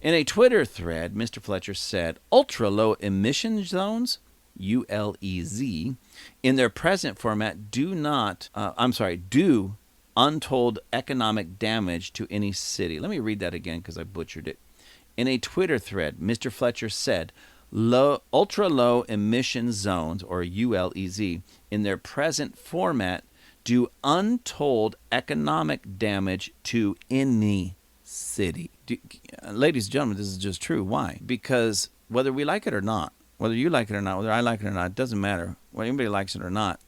in a Twitter thread, Mr. Fletcher said, ultra-low emission zones, ULEZ, in their present format do untold economic damage to any city. Let me read that again because I butchered it. In a Twitter thread, Mr. Fletcher said, ultra-low emission zones, or ULEZ, in their present format do untold economic damage to any city. Ladies and gentlemen, this is just true. Why? Because whether we like it or not, whether you like it or not, whether I like it or not, it doesn't matter whether anybody likes it or not.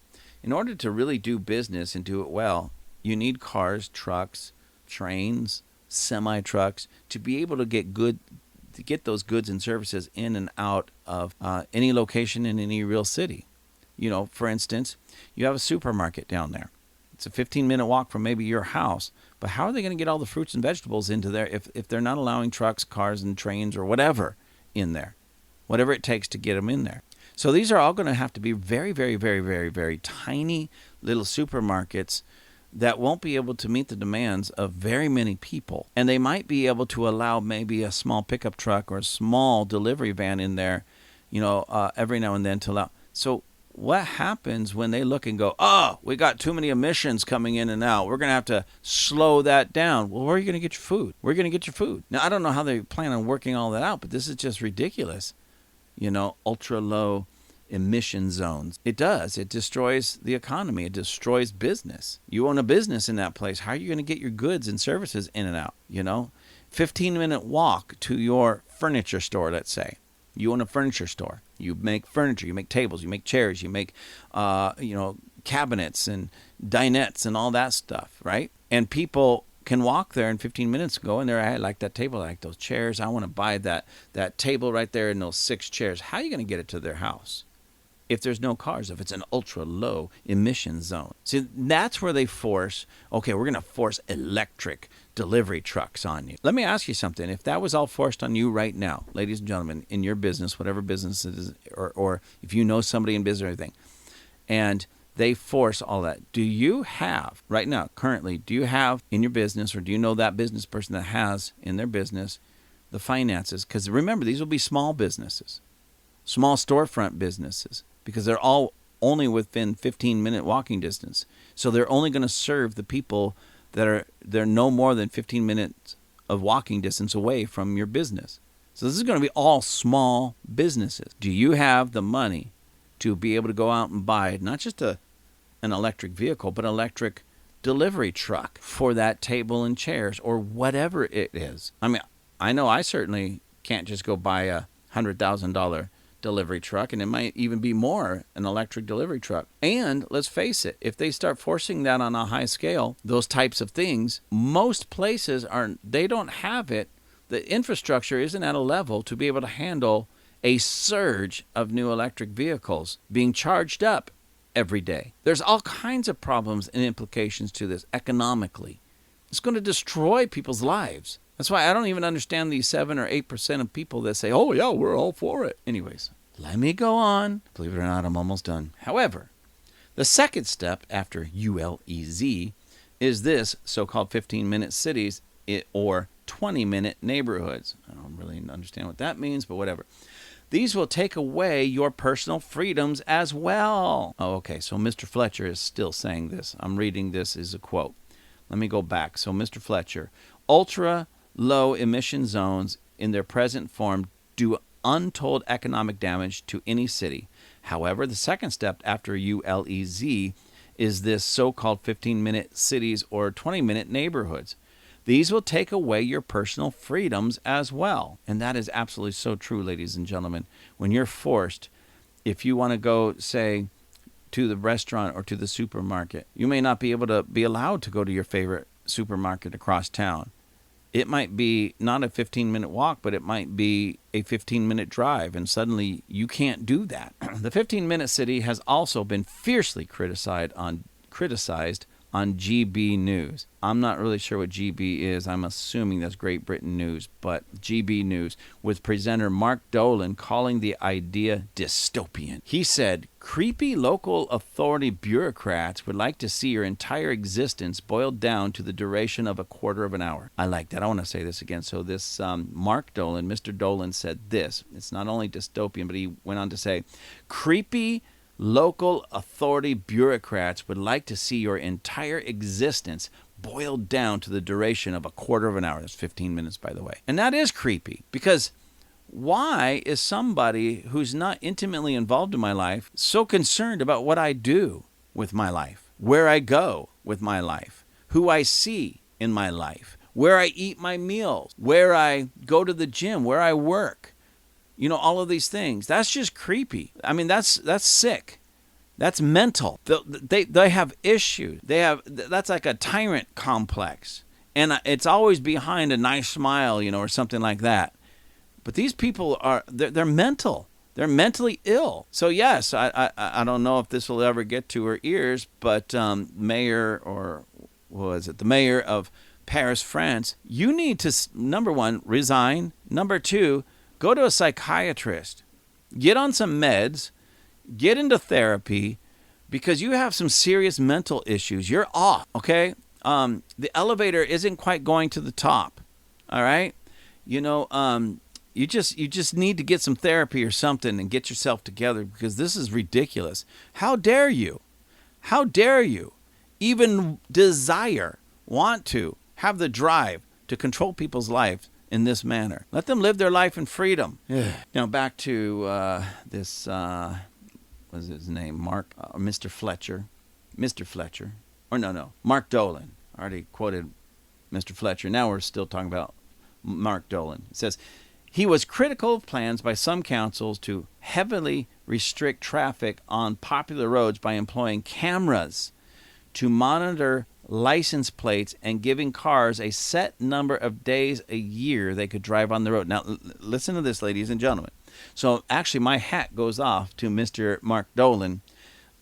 In order to really do business and do it well, you need cars, trucks, trains, semi-trucks to be able to get those goods and services in and out of any location in any real city. For instance, you have a supermarket down there. It's a 15-minute walk from maybe your house. But how are they going to get all the fruits and vegetables into there if they're not allowing trucks, cars, and trains or whatever in there? Whatever it takes to get them in there. So these are all going to have to be very, very, very, very, very tiny little supermarkets that won't be able to meet the demands of very many people. And they might be able to allow maybe a small pickup truck or a small delivery van in there, every now and then to allow. So what happens when they look and go, we got too many emissions coming in and out. We're going to have to slow that down. Well, where are you going to get your food? Where are you going to get your food? Now, I don't know how they plan on working all that out, but this is just ridiculous. Ultra low emission zones. It does. It destroys the economy. It destroys business. You own a business in that place. How are you going to get your goods and services in and out? 15-minute walk to your furniture store, let's say. You own a furniture store. You make furniture. You make tables. You make chairs. You make, cabinets and dinettes and all that stuff, right? And people can walk there in 15 minutes and go in there. I like that table. I like those chairs. I want to buy that table right there and those 6 chairs. How are you going to get it to their house? if there's no cars, if it's an ultra low emission zone. See, that's where they force, okay, we're going to force electric delivery trucks on you. Let me ask you something. If that was all forced on you right now, ladies and gentlemen, in your business, whatever business it is, or if you know somebody in business or anything, and they force all that, do you have, right now, currently, do you have in your business, or do you know that business person that has in their business the finances? Because remember, these will be small businesses, small storefront businesses, because they're all only within 15-minute walking distance. So they're only going to serve the people they're no more than 15 minutes of walking distance away from your business. So this is going to be all small businesses. Do you have the money to be able to go out and buy not just an electric vehicle, but an electric delivery truck for that table and chairs or whatever it is? I mean, I know I certainly can't just go buy a $100,000 delivery truck, and it might even be more, an electric delivery truck. And let's face it, if they start forcing that on a high scale, those types of things, most places they don't have it. The infrastructure isn't at a level to be able to handle a surge of new electric vehicles being charged up every day. There's all kinds of problems and implications to this economically. It's going to destroy people's lives. That's why I don't even understand these 7 or 8% of people that say, oh, yeah, we're all for it. Anyways, let me go on. Believe it or not, I'm almost done. However, the second step after ULEZ is this so-called 15-minute cities or 20-minute neighborhoods. I don't really understand what that means, but whatever. These will take away your personal freedoms as well. Oh, okay, so Mr. Fletcher is still saying this. I'm reading this as a quote. Let me go back. So Mr. Fletcher, ultra low emission zones in their present form do untold economic damage to any city. However, the second step after ULEZ is this so-called 15-minute cities or 20-minute neighborhoods. These will take away your personal freedoms as well. And that is absolutely so true, ladies and gentlemen. When you're forced, if you want to go, say, to the restaurant or to the supermarket, you may not be able to be allowed to go to your favorite supermarket across town. It might be not a 15-minute walk, but it might be a 15-minute drive, and suddenly you can't do that. The 15-minute city has also been fiercely criticized on GB News. I'm not really sure what GB is. I'm assuming that's Great Britain News, but GB News, with presenter Mark Dolan calling the idea dystopian. He said, creepy local authority bureaucrats would like to see your entire existence boiled down to the duration of a quarter of an hour. I like that. I want to say this again. So this Mark Dolan, Mr. Dolan said this. It's not only dystopian, but he went on to say, creepy local authority bureaucrats would like to see your entire existence boiled down to the duration of a quarter of an hour. That's 15 minutes, by the way. And that is creepy, because why is somebody who's not intimately involved in my life so concerned about what I do with my life, where I go with my life, who I see in my life, where I eat my meals, where I go to the gym, where I work? You know, all of these things. That's just creepy. I mean, that's sick. That's mental. They have issues. That's like a tyrant complex. And it's always behind a nice smile, you know, or something like that. But these people they're mental. They're mentally ill. So yes, I don't know if this will ever get to her ears, but the mayor of Paris, France, you need to, number one, resign. Number two, go to a psychiatrist, get on some meds, get into therapy, because you have some serious mental issues. You're off, okay? The elevator isn't quite going to the top, all right? You know, you just need to get some therapy or something and get yourself together, because this is ridiculous. How dare you? How dare you even want to have the drive to control people's lives in this manner? Let them live their life in freedom. Now back to this, what's his name? Mr. Fletcher. Mark Dolan. I already quoted Mr. Fletcher. Now we're still talking about Mark Dolan. It says, he was critical of plans by some councils to heavily restrict traffic on popular roads by employing cameras to monitor license plates and giving cars a set number of days a year they could drive on the road. Now, listen to this, ladies and gentlemen. So actually, my hat goes off to Mr. Mark Dolan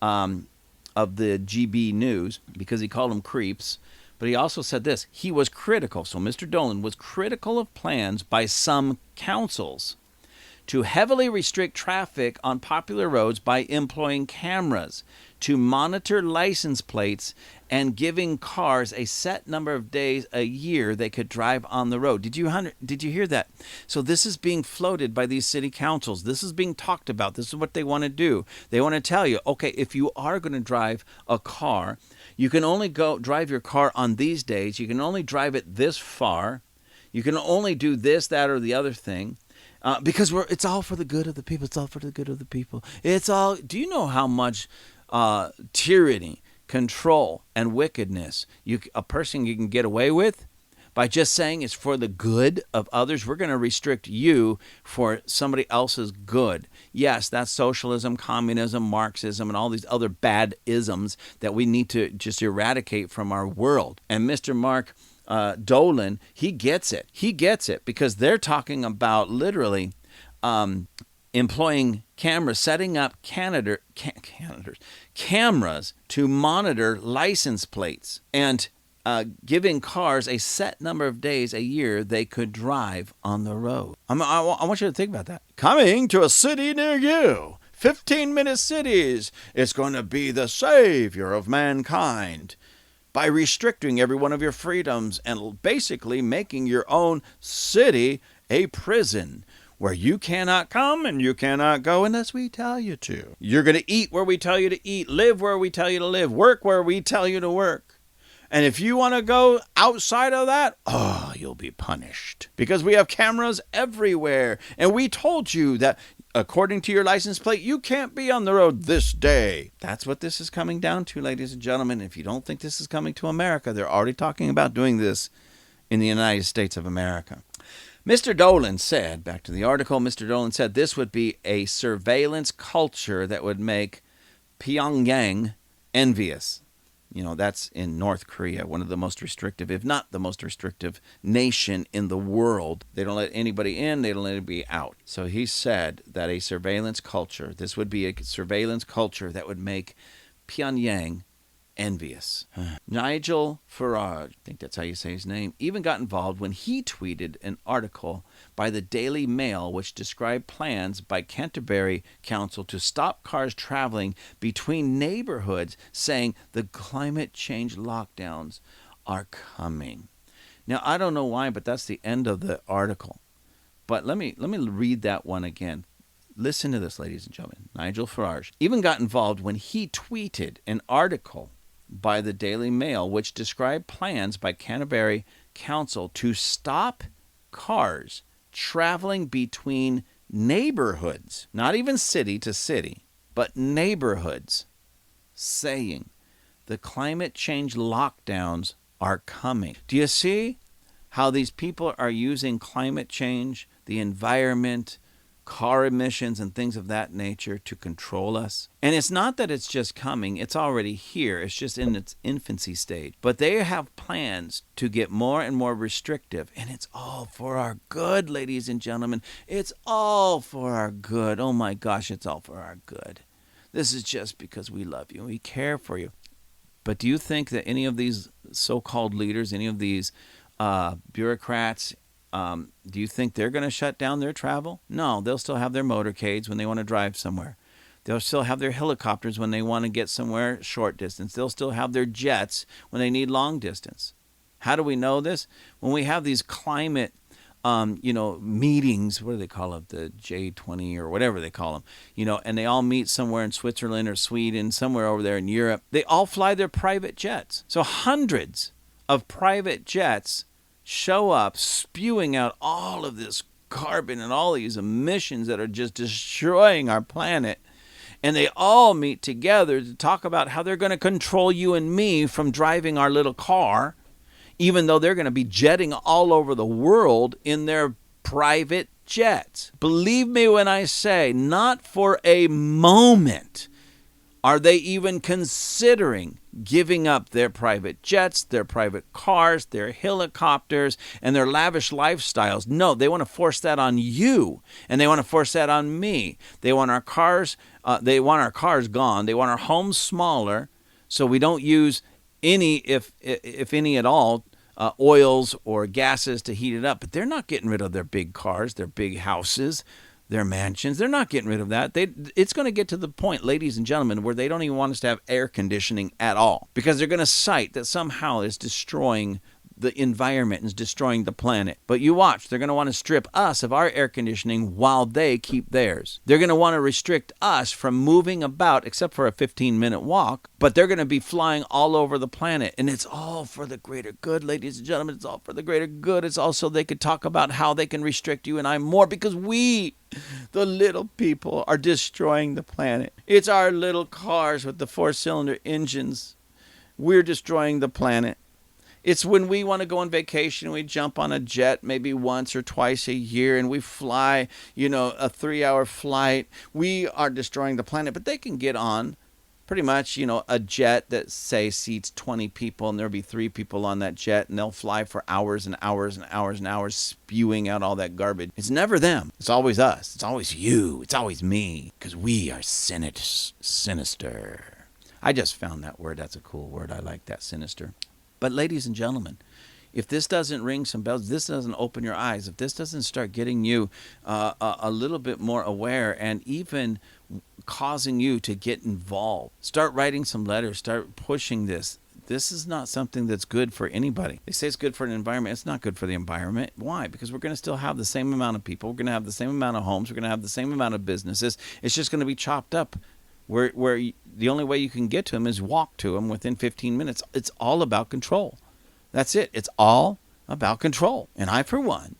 of the GB News, because he called them creeps. But he also said this. He was critical. So Mr. Dolan was critical of plans by some councils to heavily restrict traffic on popular roads by employing cameras to monitor license plates and giving cars a set number of days a year they could drive on the road. Did you hear that? So this is being floated by these city councils. This is being talked about. This is what they want to do. They want to tell you, okay, if you are going to drive a car, you can only go drive your car on these days. You can only drive it this far. You can only do this, that, or the other thing. Because it's all for the good of the people. It's all for the good of the people. It's all. Do you know how much tyranny, control, and wickedness a person you can get away with by just saying it's for the good of others? We're going to restrict you for somebody else's good. Yes, that's socialism, communism, Marxism, and all these other bad isms that we need to just eradicate from our world. And Mr. Mark Dolan, he gets it. He gets it because they're talking about literally employing cameras, setting up cameras to monitor license plates and giving cars a set number of days a year they could drive on the road. I want you to think about that. Coming to a city near you. 15-minute cities. It's going to be the savior of mankind by restricting every one of your freedoms and basically making your own city a prison where you cannot come and you cannot go unless we tell you to. You're going to eat where we tell you to eat, live where we tell you to live, work where we tell you to work. And if you want to go outside of that, you'll be punished. Because we have cameras everywhere. And we told you that according to your license plate, you can't be on the road this day. That's what this is coming down to, ladies and gentlemen. If you don't think this is coming to America, they're already talking about doing this in the United States of America. Mr. Dolan said, back to the article, Mr. Dolan said this would be a surveillance culture that would make Pyongyang envious. You know, that's in North Korea, one of the most restrictive, if not the most restrictive nation in the world. They don't let anybody in, they don't let anybody out. So he said that a surveillance culture, this would be a surveillance culture that would make Pyongyang envious. Nigel Farage, I think that's how you say his name, even got involved when he tweeted an article by the Daily Mail which described plans by Canterbury Council to stop cars traveling between neighborhoods, saying the climate change lockdowns are coming. Now, I don't know why, but that's the end of the article. But let me read that one again. Listen to this, ladies and gentlemen. Nigel Farage even got involved when he tweeted an article by the Daily Mail which described plans by Canterbury Council to stop cars traveling between neighborhoods, not even city to city, but neighborhoods, saying the climate change lockdowns are coming. Do you see how these people are using climate change, the environment, car emissions and things of that nature to control us? And it's not that it's just coming, it's already here, it's just in its infancy stage. But they have plans to get more and more restrictive, and it's all for our good, ladies and gentlemen. It's all for our good. Oh my gosh, it's all for our good. This is just because we love you and we care for you. But do you think that any of these so-called leaders, any of these bureaucrats, do you think they're going to shut down their travel? No, they'll still have their motorcades when they want to drive somewhere. They'll still have their helicopters when they want to get somewhere short distance. They'll still have their jets when they need long distance. How do we know this? When we have these climate, meetings, what do they call it? The J20 or whatever they call them, and they all meet somewhere in Switzerland or Sweden, somewhere over there in Europe. They all fly their private jets. So hundreds of private jets show up spewing out all of this carbon and all these emissions that are just destroying our planet. And they all meet together to talk about how they're going to control you and me from driving our little car, even though they're going to be jetting all over the world in their private jets. Believe me when I say, not for a moment Are they even considering giving up their private jets, their private cars, their helicopters, and their lavish lifestyles? No, they want to force that on you, and they want to force that on me. They want our cars. They want our cars gone. They want our homes smaller, so we don't use any, if any at all, oils or gases to heat it up. But they're not getting rid of their big cars, their big houses, their mansions. They're not getting rid of that. It's going to get to the point, ladies and gentlemen, where they don't even want us to have air conditioning at all, because they're going to cite that somehow it's destroying the environment and is destroying the planet. But you watch, they're going to want to strip us of our air conditioning while they keep theirs. They're going to want to restrict us from moving about, except for a 15-minute walk, but they're going to be flying all over the planet. And it's all for the greater good, ladies and gentlemen. It's all for the greater good. It's also they could talk about how they can restrict you and I more, because we, the little people, are destroying the planet. It's our little cars with the 4-cylinder engines. We're destroying the planet. It's when we want to go on vacation, we jump on a jet maybe once or twice a year, and we fly, a 3-hour flight. We are destroying the planet, but they can get on pretty much, a jet that, say, seats 20 people, and there'll be 3 people on that jet, and they'll fly for hours and hours and hours and hours, spewing out all that garbage. It's never them. It's always us. It's always you. It's always me, because we are sinister. I just found that word. That's a cool word. I like that, sinister. But ladies and gentlemen, if this doesn't ring some bells, this doesn't open your eyes, if this doesn't start getting you a little bit more aware and even causing you to get involved, start writing some letters, start pushing this. This is not something that's good for anybody. They say it's good for an environment. It's not good for the environment. Why? Because we're going to still have the same amount of people. We're going to have the same amount of homes. We're going to have the same amount of businesses. It's just going to be chopped up. Where the only way you can get to them is walk to them within 15 minutes. It's all about control. That's it. It's all about control. And I, for one,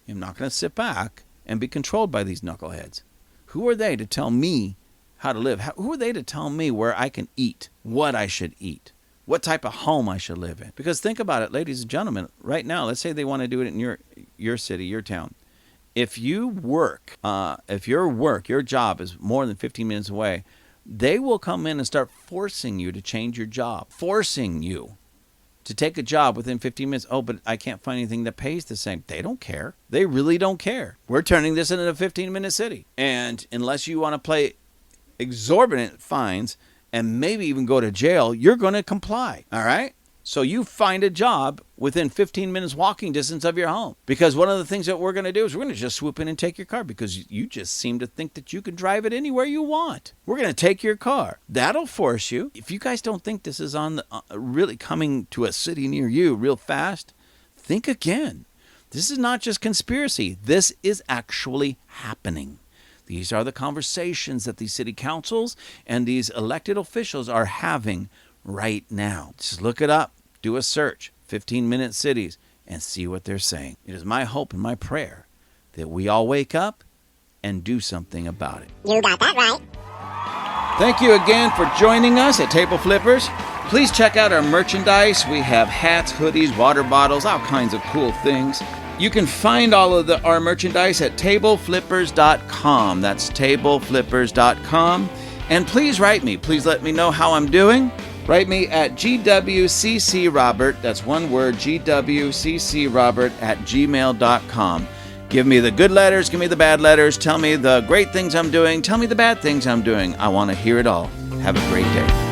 am not going to sit back and be controlled by these knuckleheads. Who are they to tell me how to live? Who are they to tell me where I can eat, what I should eat, what type of home I should live in? Because think about it, ladies and gentlemen, right now, let's say they want to do it in your city, your town. If you work, your job is more than 15 minutes away, they will come in and start forcing you to change your job, forcing you to take a job within 15 minutes. Oh, but I can't find anything that pays the same. They don't care. They really don't care. We're turning this into a 15-minute city. And unless you want to pay exorbitant fines and maybe even go to jail, you're going to comply. All right? So you find a job within 15 minutes walking distance of your home. Because one of the things that we're going to do is we're going to just swoop in and take your car, because you just seem to think that you can drive it anywhere you want. We're going to take your car. That'll force you. If you guys don't think this is on really coming to a city near you real fast, think again. This is not just conspiracy. This is actually happening. These are the conversations that these city councils and these elected officials are having right now. Just look it up, do a search, 15-minute cities, and see what they're saying. It is my hope and my prayer that we all wake up and do something about it.
You got that right.
Thank you again for joining us at Table Flippers. Please check out our merchandise. We have hats, hoodies, water bottles, all kinds of cool things. You can find all of our merchandise at tableflippers.com. That's tableflippers.com. And please write me. Please let me know how I'm doing. Write me at gwccrobert, that's one word, gwccrobert@gmail.com. Give me the good letters, give me the bad letters, tell me the great things I'm doing, tell me the bad things I'm doing. I want to hear it all. Have a great day.